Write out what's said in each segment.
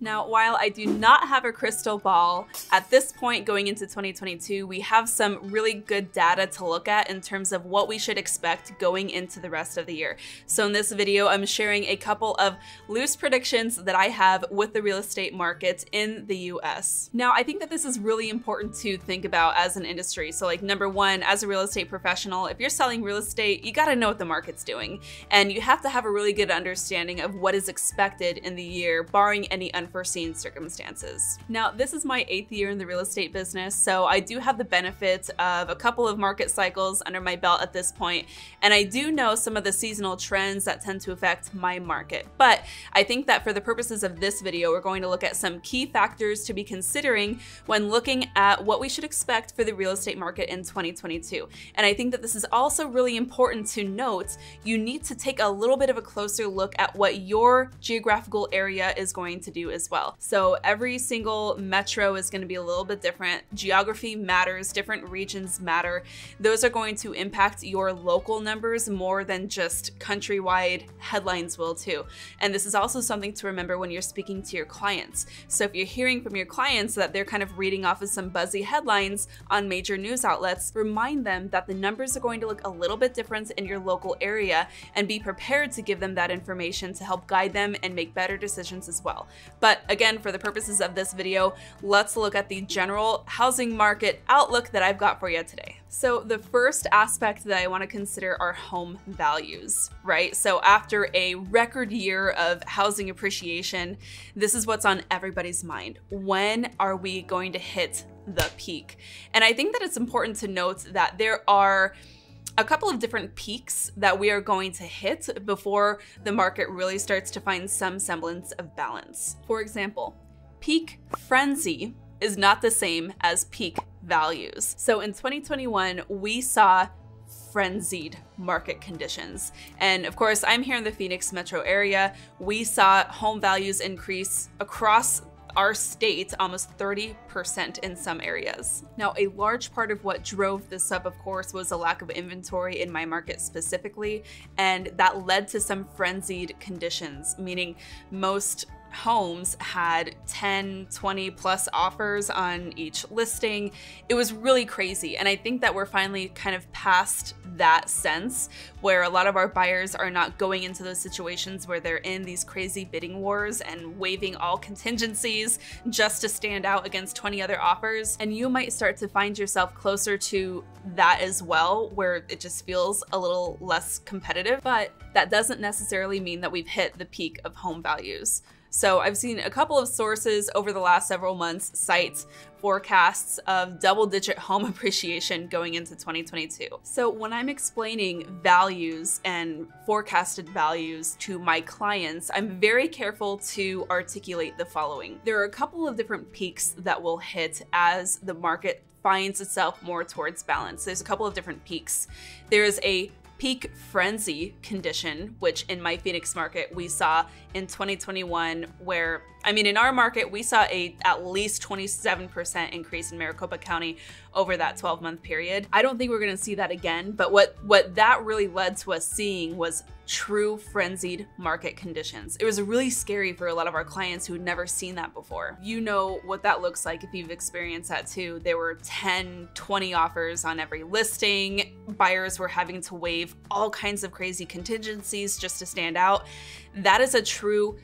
Now, while I do not have a crystal ball, at this point going into 2022, we have some really good data to look at in terms of what we should expect going into the rest of the year. So in this video, I'm sharing a couple of loose predictions that I have with the real estate market in the US. Now, I think that this is really important to think about as an industry. So like number one, as a real estate professional, if you're selling real estate, you gotta know what the market's doing. And you have to have a really good understanding of what is expected in the year, barring any unforeseen circumstances. Now, this is my 8th year in the real estate business, so I do have the benefit of a couple of market cycles under my belt at this point, and I do know some of the seasonal trends that tend to affect my market. But I think that for the purposes of this video, we're going to look at some key factors to be considering when looking at what we should expect for the real estate market in 2022. And I think that this is also really important to note. You need to take a little bit of a closer look at what your geographical area is going to do as well. So every single metro is going to be a little bit different. Geography matters, different regions matter. Those are going to impact your local numbers more than just countrywide headlines will too. And this is also something to remember when you're speaking to your clients. So if you're hearing from your clients that they're kind of reading off of some buzzy headlines on major news outlets, remind them that the numbers are going to look a little bit different in your local area, and be prepared to give them that information to help guide them and make better decisions as well. But again, for the purposes of this video, let's look at the general housing market outlook that I've got for you today. So the first aspect that I want to consider are home values, right? So after a record year of housing appreciation, this is what's on everybody's mind. When are we going to hit the peak? And I think that it's important to note that there are a couple of different peaks that we are going to hit before the market really starts to find some semblance of balance. For example, peak frenzy is not the same as peak values. So in 2021, we saw frenzied market conditions. And of course, I'm here in the Phoenix metro area. We saw home values increase across our state almost 30% in some areas. Now, a large part of what drove this up, of course, was a lack of inventory in my market specifically, and that led to some frenzied conditions, meaning most homes had 10, 20 plus offers on each listing. It was really crazy. And I think that we're finally kind of past that sense where a lot of our buyers are not going into those situations where they're in these crazy bidding wars and waiving all contingencies just to stand out against 20 other offers. And you might start to find yourself closer to that as well, where it just feels a little less competitive. But that doesn't necessarily mean that we've hit the peak of home values. So I've seen a couple of sources over the last several months cite forecasts of double-digit home appreciation going into 2022. So when I'm explaining values and forecasted values to my clients, I'm very careful to articulate the following. There are a couple of different peaks that will hit as the market finds itself more towards balance. There's a couple of different peaks. There's a peak frenzy condition, which in my Phoenix market we saw in 2021, where, I mean, in our market, we saw at least 27% increase in Maricopa County over that 12-month period. I don't think we're gonna see that again, but what that really led to us seeing was true frenzied market conditions. It was really scary for a lot of our clients who had never seen that before. You know what that looks like if you've experienced that too. There were 10, 20 offers on every listing. Buyers were having to waive all kinds of crazy contingencies just to stand out. That is a true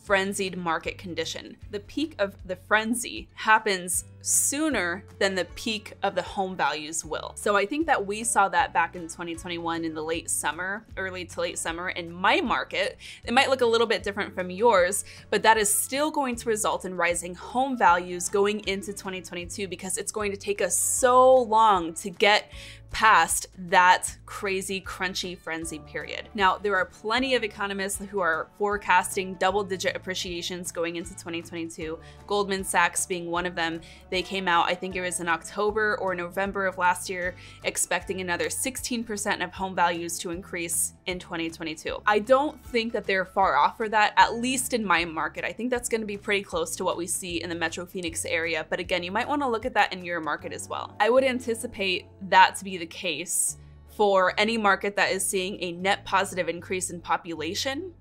frenzied market condition. The peak of the frenzy happens sooner than the peak of the home values will. So I think that we saw that back in 2021 in the late summer, early to late summer in my market. It might look a little bit different from yours, but that is still going to result in rising home values going into 2022 because it's going to take us so long to get past that crazy, crunchy frenzy period. Now, there are plenty of economists who are forecasting double-digit appreciations going into 2022, Goldman Sachs being one of them. They came out, I think it was in October or November of last year, expecting another 16% of home values to increase in 2022. I don't think that they're far off for that, at least in my market. I think that's going to be pretty close to what we see in the Metro Phoenix area. But again, you might want to look at that in your market as well. I would anticipate that to be the case for any market that is seeing a net positive increase in population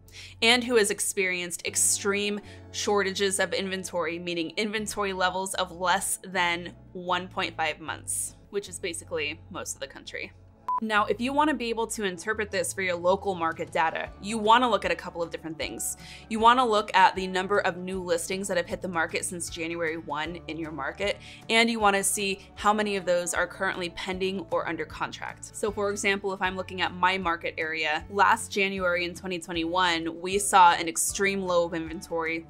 and who has experienced extreme shortages of inventory, meaning inventory levels of less than 1.5 months, which is basically most of the country. Now, if you want to be able to interpret this for your local market data, you want to look at a couple of different things. You want to look at the number of new listings that have hit the market since January 1 in your market, and you want to see how many of those are currently pending or under contract. So for example, if I'm looking at my market area, last January in 2021, we saw an extreme low of inventory,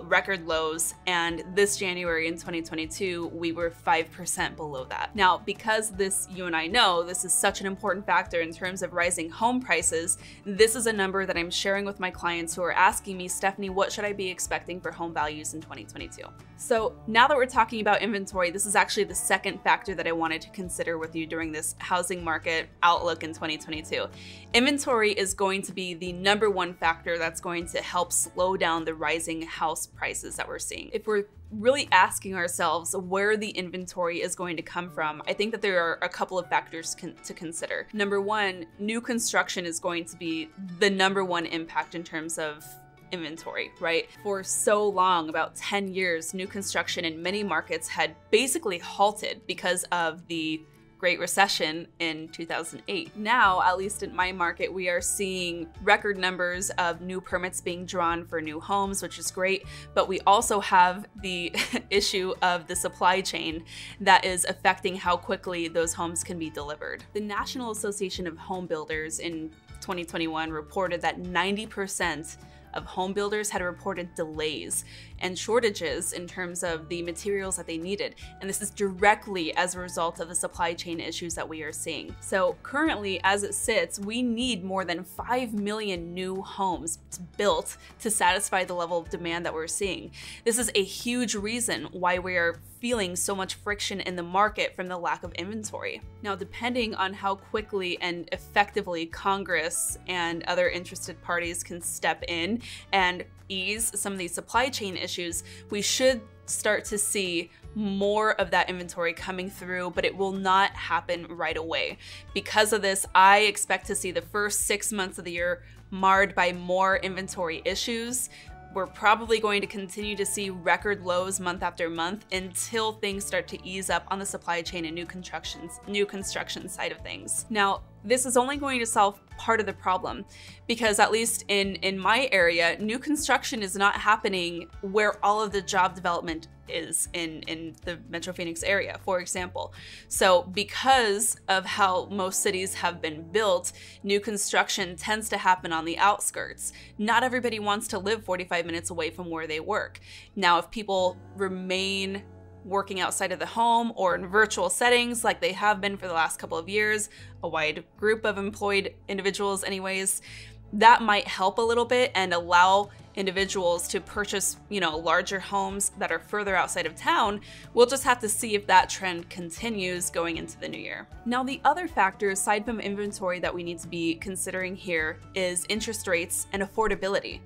record lows, and this January in 2022 we were 5% below that. Now, because this, you and I know, this is such an important factor in terms of rising home prices, this is a number that I'm sharing with my clients who are asking me, Stephanie, what should I be expecting for home values in 2022? So now that we're talking about inventory, this is actually the second factor that I wanted to consider with you during this housing market outlook in 2022. Inventory is going to be the number one factor that's going to help slow down the rising house prices that we're seeing. If we're really asking ourselves where the inventory is going to come from, I think that there are a couple of factors to consider. Number one, new construction is going to be the number one impact in terms of inventory, right? For so long, about 10 years, new construction in many markets had basically halted because of the Great Recession in 2008. Now, at least in my market, we are seeing record numbers of new permits being drawn for new homes, which is great, but we also have the issue of the supply chain that is affecting how quickly those homes can be delivered. The National Association of Home Builders in 2021 reported that 90% of home builders had reported delays and shortages in terms of the materials that they needed. And this is directly as a result of the supply chain issues that we are seeing. So currently, as it sits, we need more than 5 million new homes built to satisfy the level of demand that we're seeing. This is a huge reason why we are feeling so much friction in the market from the lack of inventory. Now, depending on how quickly and effectively Congress and other interested parties can step in and ease some of these supply chain issues, we should start to see more of that inventory coming through, but it will not happen right away. Because of this, I expect to see the first 6 months of the year marred by more inventory issues. We're probably going to continue to see record lows month after month until things start to ease up on the supply chain and new construction side of things. Now, this is only going to solve part of the problem because at least in my area, new construction is not happening where all of the job development is in the Metro Phoenix area, for example. So because of how most cities have been built, new construction tends to happen on the outskirts. Not everybody wants to live 45 minutes away from where they work. Now, if people remain working outside of the home or in virtual settings like they have been for the last couple of years, a wide group of employed individuals anyways, that might help a little bit and allow individuals to purchase, larger homes that are further outside of town. We'll just have to see if that trend continues going into the new year. Now, the other factor aside from inventory that we need to be considering here is interest rates and affordability.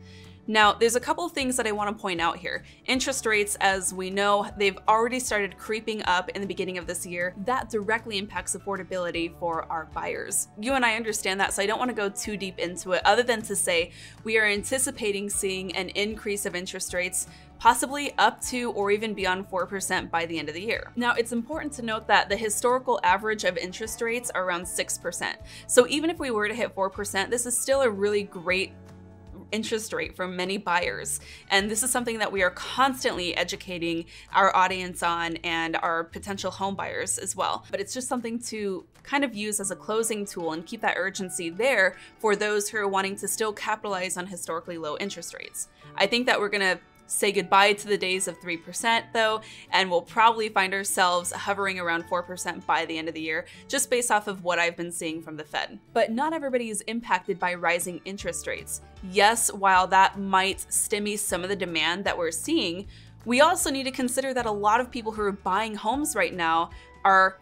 Now, there's a couple of things that I want to point out here. Interest rates, as we know, they've already started creeping up in the beginning of this year. That directly impacts affordability for our buyers. You and I understand that, so I don't want to go too deep into it, other than to say we are anticipating seeing an increase of interest rates possibly up to or even beyond 4% by the end of the year. Now, it's important to note that the historical average of interest rates are around 6%. So even if we were to hit 4%, this is still a really great interest rate for many buyers. And this is something that we are constantly educating our audience on and our potential home buyers as well. But it's just something to kind of use as a closing tool and keep that urgency there for those who are wanting to still capitalize on historically low interest rates. I think that we're gonna say goodbye to the days of 3% though, and we'll probably find ourselves hovering around 4% by the end of the year, just based off of what I've been seeing from the Fed. But not everybody is impacted by rising interest rates. Yes, while that might stymie some of the demand that we're seeing, we also need to consider that a lot of people who are buying homes right now are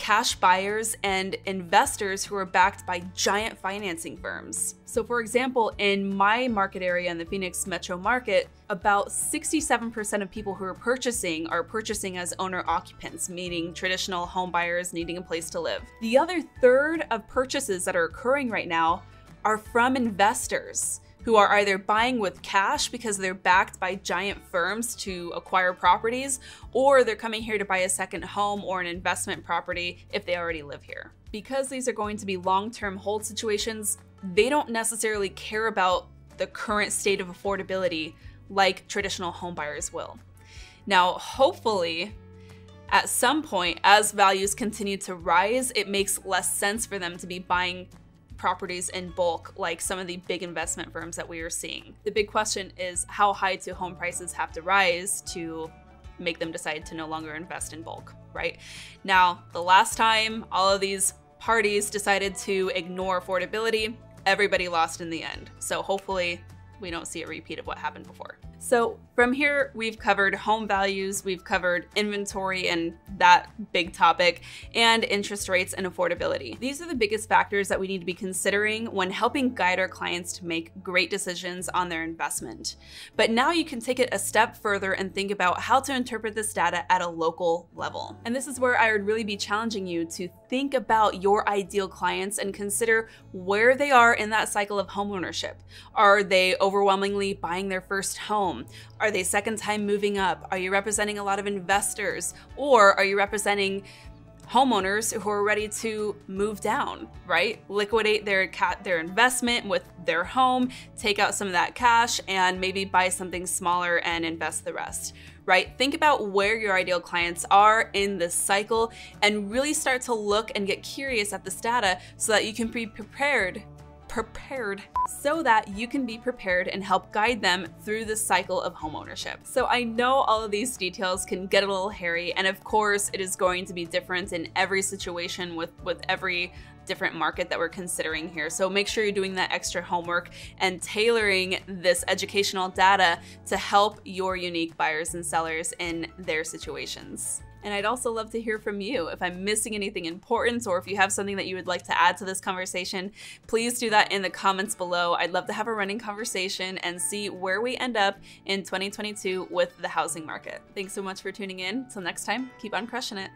cash buyers and investors who are backed by giant financing firms. So for example, in my market area in the Phoenix metro market, about 67% of people who are purchasing as owner occupants, meaning traditional home buyers needing a place to live. The other third of purchases that are occurring right now are from investors who are either buying with cash because they're backed by giant firms to acquire properties, or they're coming here to buy a second home or an investment property if they already live here. Because these are going to be long-term hold situations, they don't necessarily care about the current state of affordability like traditional home buyers will. Now, hopefully, at some point, as values continue to rise, it makes less sense for them to be buying properties in bulk like some of the big investment firms that we are seeing. The big question is, how high do home prices have to rise to make them decide to no longer invest in bulk, right? Now, the last time all of these parties decided to ignore affordability, everybody lost in the end. So hopefully we don't see a repeat of what happened before. So from here, we've covered home values, we've covered inventory and that big topic, and interest rates and affordability. These are the biggest factors that we need to be considering when helping guide our clients to make great decisions on their investment. But now you can take it a step further and think about how to interpret this data at a local level. And this is where I would really be challenging you to think about your ideal clients and consider where they are in that cycle of homeownership. Are they overwhelmingly buying their first home? Are they second time moving up? Are you representing a lot of investors? Or are you representing homeowners who are ready to move down, right? Liquidate their investment with their home, take out some of that cash, and maybe buy something smaller and invest the rest, right? Think about where your ideal clients are in this cycle and really start to look and get curious at this data so that you can be prepared and help guide them through the cycle of homeownership. So I know all of these details can get a little hairy, and of course it is going to be different in every situation with every different market that we're considering here. So make sure you're doing that extra homework and tailoring this educational data to help your unique buyers and sellers in their situations. And I'd also love to hear from you. If I'm missing anything important, or if you have something that you would like to add to this conversation, please do that in the comments below. I'd love to have a running conversation and see where we end up in 2022 with the housing market. Thanks so much for tuning in. Till next time, keep on crushing it.